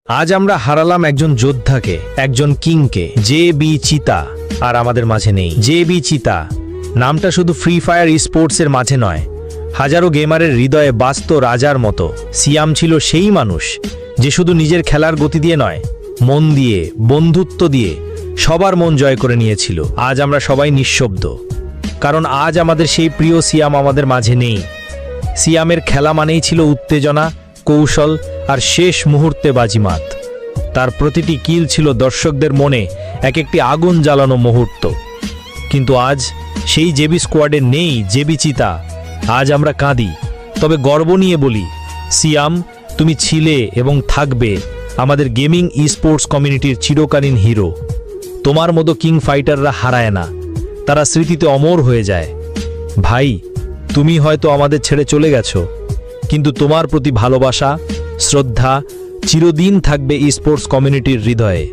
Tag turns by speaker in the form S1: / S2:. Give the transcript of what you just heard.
S1: আজ আমরা হারালাম একজন যোদ্ধাকে, একজন কিংকে। জে.বি. চিতা আর আমাদের মাঝে নেই। জে.বি. চিতা নামটা শুধু ফ্রি ফায়ার স্পোর্টসের মাঝে নয়, হাজারো গেমারের হৃদয়ে বাস্ত রাজার মতো। সিয়াম ছিল সেই মানুষ যে শুধু নিজের খেলার গতি দিয়ে নয়, মন দিয়ে, বন্ধুত্ব দিয়ে সবার মন জয় করে নিয়েছিল। আজ আমরা সবাই নিঃশব্দ, কারণ আজ আমাদের সেই প্রিয় সিয়াম আমাদের মাঝে নেই। সিয়ামের খেলা মানেই ছিল উত্তেজনা, কৌশল আর শেষ মুহূর্তে বাজিমাত। তার প্রতিটি কিল ছিল দর্শকদের মনে এক একটি আগুন জ্বালানো মুহূর্ত। কিন্তু আজ সেই জেবি স্কোয়াডে নেই জেবি চিতা। আজ আমরা কাঁদি, তবে গর্ব নিয়ে বলি, সিয়াম, তুমি ছিলে এবং থাকবে আমাদের গেমিং স্পোর্টস কমিউনিটির চিরকালীন হিরো। তোমার মতো কিং ফাইটাররা হারায় না, তারা স্মৃতিতে অমর হয়ে যায়। ভাই, তুমি হয়তো আমাদের ছেড়ে চলে গেছো, কিন্তু তোমার প্রতি ভালোবাসা, শ্রদ্ধা চিরদিন থাকবে স্পোর্টস কমিউনিটির হৃদয়ে।